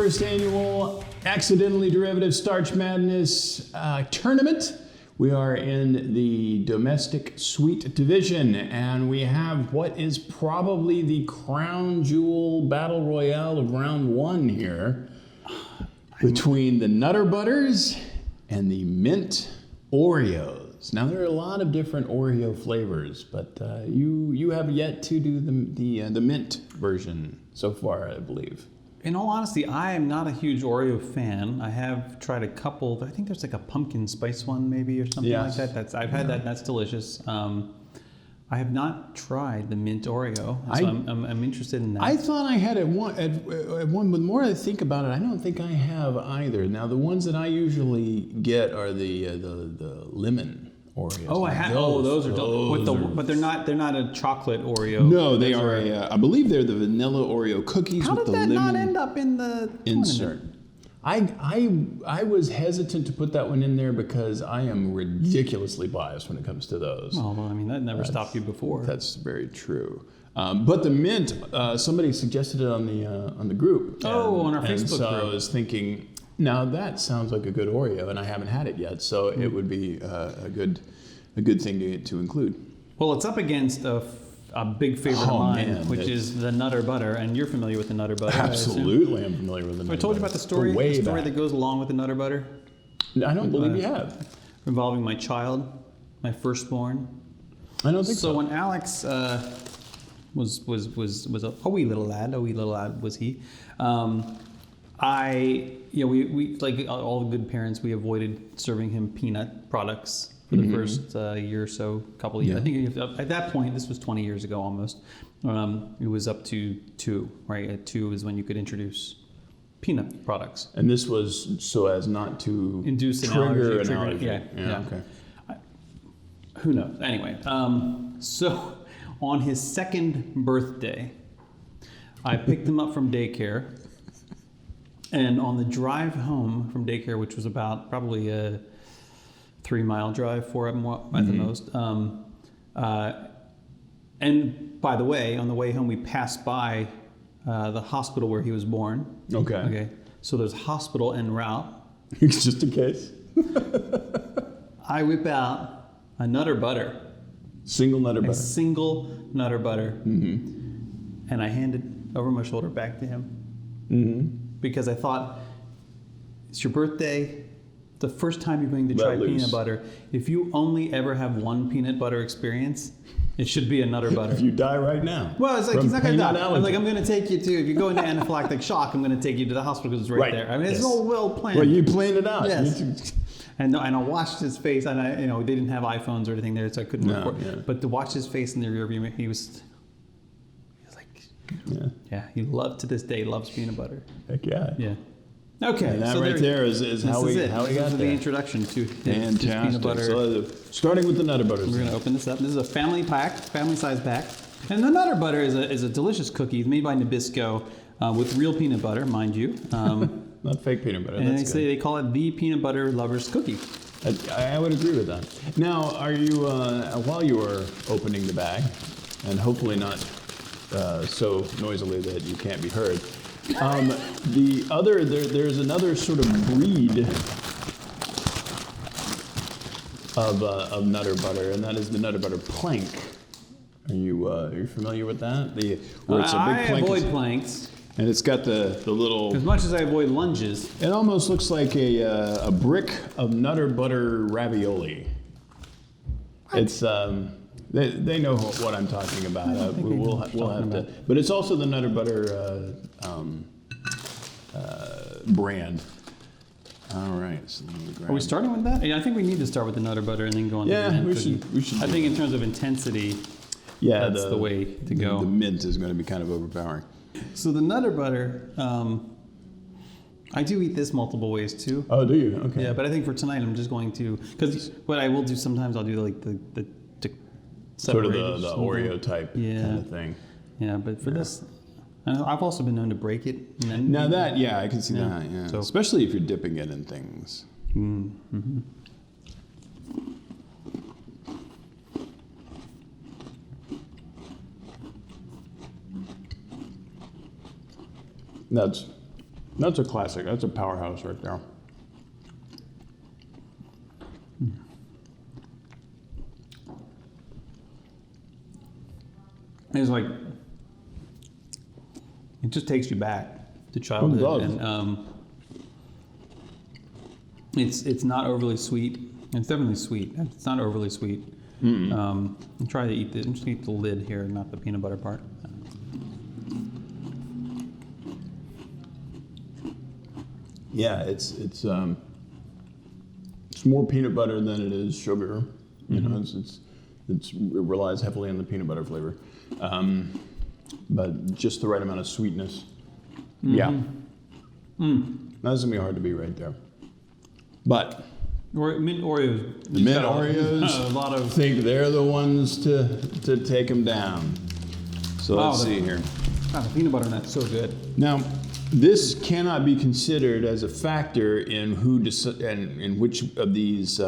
first annual Accidentally Derivative Starch Madness tournament. We are in the domestic sweet division, and we have what is probably the crown jewel battle royale of round one here between the Nutter Butters and the Mint Oreos. Now, there are a lot of different Oreo flavors, but you have yet to do the mint version so far, I believe. In all honesty, I am not a huge Oreo fan. I have tried a couple. I think there's like a pumpkin spice one maybe or something like that. I've had that and that's delicious. I have not tried the mint Oreo, so I'm interested in that. I thought I had at one, but the more I think about it, I don't think I have either. Now, the ones that I usually get are the lemon Oreos. Oh, I have. Those are but they're not a chocolate Oreo. No, they are. I believe they're the vanilla Oreo cookies with the lemon. How did that not end up in the insert? I was hesitant to put that one in there because I am ridiculously biased when it comes to those. Well, I mean, that never stopped you before. That's very true. But the mint, somebody suggested it on the group. On our Facebook group. So I was thinking, now that sounds like a good Oreo, and I haven't had it yet, so it would be a good thing to include. Well, it's up against a big favorite of mine, which is the Nutter Butter, and you're familiar with the Nutter Butter. Absolutely, I'm familiar with the Nutter Butter. I told you about the story that goes along with the Nutter Butter? I don't believe you have. Involving my child, my firstborn. I don't think so. So when Alex was a wee little lad was he. We like all the good parents, we avoided serving him peanut products for the first year or so, couple of years. I think at that point, this was 20 years ago almost, it was up to 2, right? At 2 is when you could introduce peanut products. And this was so as not to induce trigger an allergy. Yeah. Okay. Who knows? Anyway, so on his second birthday, I picked him up from daycare. And on the drive home from daycare, which was about probably a 3-mile drive, 4 at the most. And by the way, on the way home, we passed by the hospital where he was born. Okay. So there's a hospital en route. Just in case. I whip out a Nutter Butter. Single Nutter Butter. A single Nutter Butter. Mm-hmm. And I hand it over my shoulder back to him. Mm-hmm. Because I thought, it's your birthday, the first time you're going to try peanut butter. If you only ever have one peanut butter experience, it should be a Nutter Butter. If you die right now. Well, it's like, he's not going to die. I'm like, I'm going to take you to, if you go into anaphylactic shock, I'm going to take you to the hospital because it's right there. I mean, it's all well planned. Well, you planned it out. Yes. And I watched his face, and they didn't have iPhones or anything there, so I couldn't record. Yeah. But to watch his face in the rearview mirror, he was like, he to this day loves peanut butter. Heck yeah. Yeah. Okay. And that so there is how we got there. The introduction to peanut butter. So starting with the Nutter Butters. We're going to open this up. This is a family size pack. And the Nutter Butter is a delicious cookie made by Nabisco with real peanut butter, mind you. Not fake peanut butter. And they call it the peanut butter lover's cookie. I would agree with that. Now, are you while you are opening the bag, and hopefully not so noisily that you can't be heard. There's another sort of breed of Nutter Butter, and that is the Nutter Butter plank. Are you familiar with that? Where it's a big plank. I avoid planks. And it's got the little. As much as I avoid lunges. It almost looks like a brick of Nutter Butter ravioli. What? It's They know what I'm talking about. We'll have to. But it's also the Nutter Butter brand. All right. So are we starting with that? Yeah, I think we need to start with the Nutter Butter and then go on to the mint cookie. We should. I think in terms of intensity, that's the way to go. The mint is going to be kind of overpowering. So the Nutter Butter, I do eat this multiple ways too. Oh, do you? Okay. Yeah, but I think for tonight I'm just going to, because what I will do sometimes I'll do like the sort of the Oreo type kind of thing. Yeah, but for this, I've also been known to break it. And then, now that, I can see that. Yeah, so, especially if you're dipping it in things. Mm-hmm. That's a classic. That's a powerhouse right there. It's like, it just takes you back to childhood. does. And it's not overly sweet. It's definitely sweet. It's not overly sweet. Try to eat just eat the lid here, not the peanut butter part. Yeah, it's more peanut butter than it is sugar. You know, it relies heavily on the peanut butter flavor, but just the right amount of sweetness. Yeah, that's gonna be hard to beat right there. But Mint Oreos. the Mint Oreos, A lot of. think they're the ones to take them down. So let's see here. God, the peanut butter in that's so good. Now, this cannot be considered as a factor in in which of these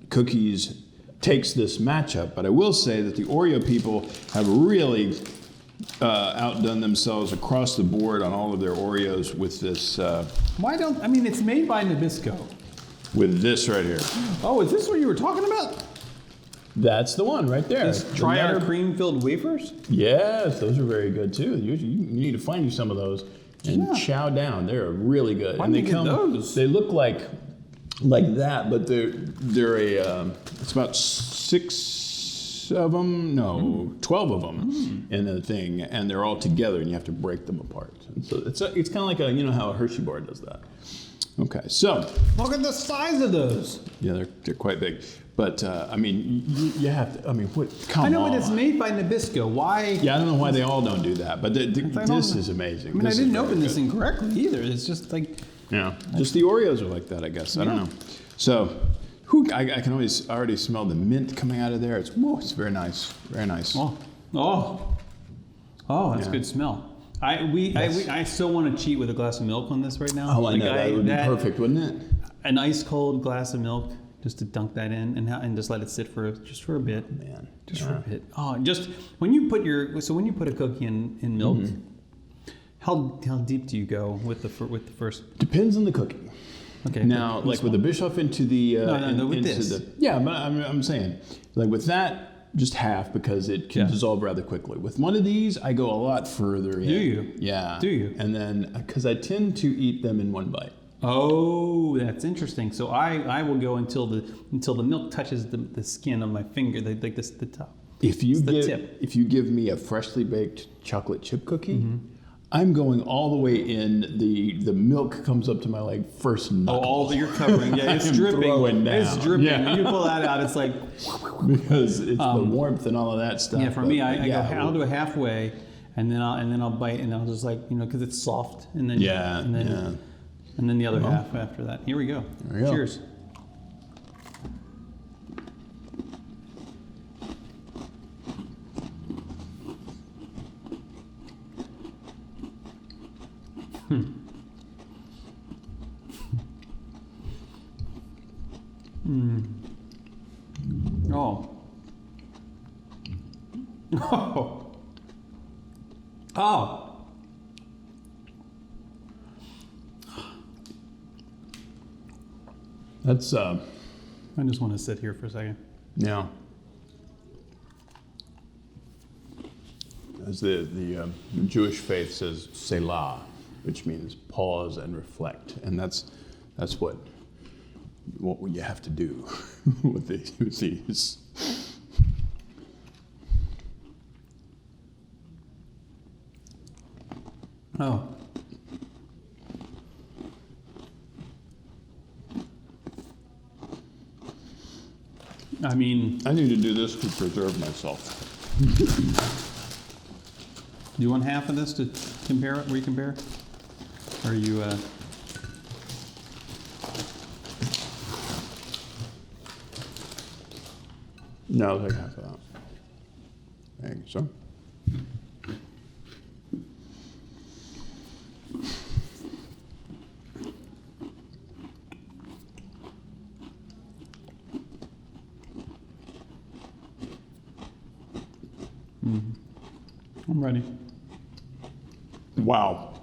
cookies takes this matchup, but I will say that the Oreo people have really outdone themselves across the board on all of their Oreos with this. It's made by Nabisco. With this right here. Oh, is this what you were talking about? That's the one right there. Try our cream-filled wafers? Yes, those are very good too. You need to find you some of those and chow down. They're really good. Why and didn't you get those? They look like that, but they're it's about 6 of them, no, 12 of them in the thing, and they're all together, and you have to break them apart. And so it's kind of like how a Hershey bar does that. Okay, so Look at the size of those. yeah, they're quite big, but you have to. What? Come on. I know, but it's made by Nabisco. Why? Yeah, I don't know why they all don't do that, but this is amazing. I didn't open this incorrectly either. It's just like. Yeah, just the Oreos are like that, I guess. I don't know. So, I can already smell the mint coming out of there. It's very nice, very nice. Oh, that's good smell. I still want to cheat with a glass of milk on this right now. Oh, I know, that would be perfect, wouldn't it? An ice cold glass of milk, just to dunk that in and just let it sit for a bit. Man, just for a bit. Oh, just when you put a cookie in milk, how deep do you go with the first? Depends on the cookie. Okay. Now, like with the Bischoff into the with this. But I'm saying like with that. Just half because it can dissolve rather quickly. With one of these, I go a lot further in. Do you? Yeah. Do you? And then, because I tend to eat them in one bite. Oh, that's interesting. So I will go until the milk touches the skin of my finger, like the top. If you tip. If you give me a freshly baked chocolate chip cookie, I'm going all the way in. The milk comes up to my first knuckle. Oh, all that you're covering. Yeah, it's dripping. Throwing down. It's dripping. Yeah. When you pull that out, it's like. Because it's the warmth and all of that stuff. Yeah, for me, I'll do it halfway, and then I'll bite, and I'll just because it's soft, and then and then the other half after that. Here we go. There we go. Cheers. Oh. Oh. Oh. That's I just want to sit here for a second. yeah. As the Jewish faith says, Selah, which means pause and reflect, and that's what you have to do with these. Oh. I mean, I need to do this to preserve myself. do you want half of this to recompare? Or are you, No, I'll take half of that. Thank you, sir. I'm ready. Wow.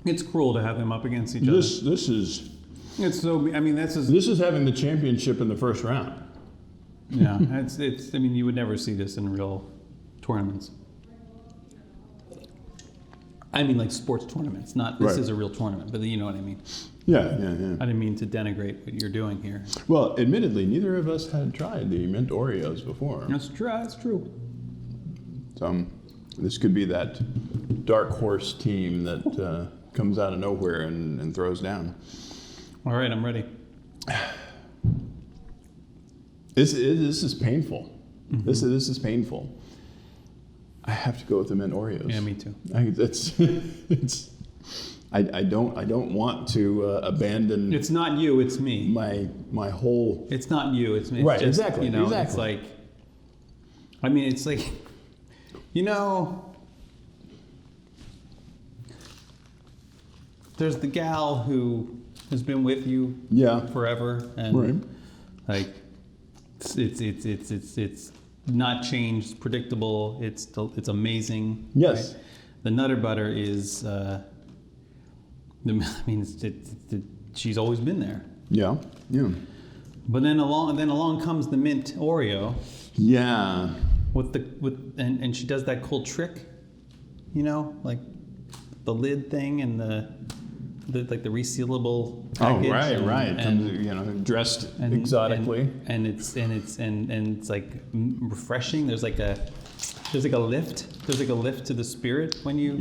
It's cruel to have them up against each other. This is It's so. I mean, this is. this is having the championship in the first round. Yeah, it's. I mean, you would never see this in real tournaments. I mean, like sports tournaments. Not this Right. is a real tournament, but you know what I mean. Yeah. I didn't mean to denigrate what you're doing here. Well, admittedly, neither of us had tried the Mint Oreos before. That's true. That's true. So this could be that dark horse team that comes out of nowhere and throws down. All right, I'm ready. This is painful. Mm-hmm. This is painful. I have to go with the Mint Oreos. Yeah, me too. I don't want to abandon. It's not you. It's me. my whole. It's not you. It's me. Right, It's just, exactly, You know, exactly. it's like. I mean, it's like, you know. There's the gal who has been with you Yeah. forever, and Right. like it's not changed, it's predictable, it's amazing. Yes. Right? The Nutter Butter is she's always been there. Yeah. But then along comes the Mint Oreo Yeah. and she does that cool trick, you know, like the lid thing and the like the resealable package. Oh, right. and, Comes, dressed exotically. and it's like refreshing. There's like a lift. There's like a lift to the spirit when you.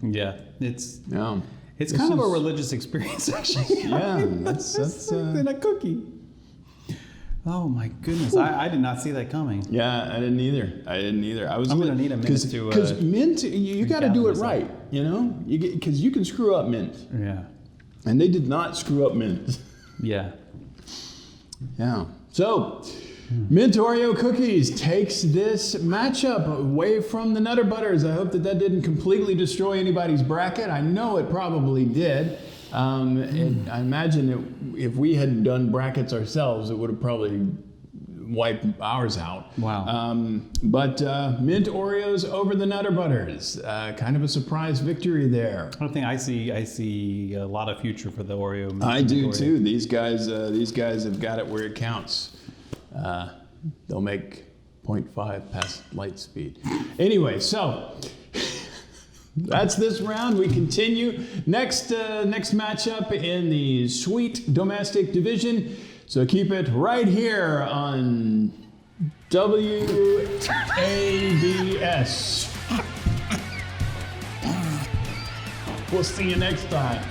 Yeah, it's Yeah. it's This kind of a is- religious experience actually. Yeah, that's in a cookie. Oh my goodness, I did not see that coming. Yeah, I didn't either. I was. I'm gonna need a minute to, because mint, you got to do it gather right. Because you can screw up mint, Yeah, and they did not screw up mint. yeah. Yeah. So, Mint Oreo cookies takes this matchup away from the Nutter Butters. I hope that didn't completely destroy anybody's bracket. I know it probably did. I imagine if we had done brackets ourselves, it would have probably wiped ours out. Wow. But Mint Oreos over the Nutter Butters. Kind of a surprise victory there. I don't think I see a lot of future for the Oreo. I do Oreo. too. These guys have got it where it counts. They'll make 0.5 past light speed. Anyway, so that's this round. We continue next matchup in the sweet domestic division. So keep it right here on WABS. We'll see you next time.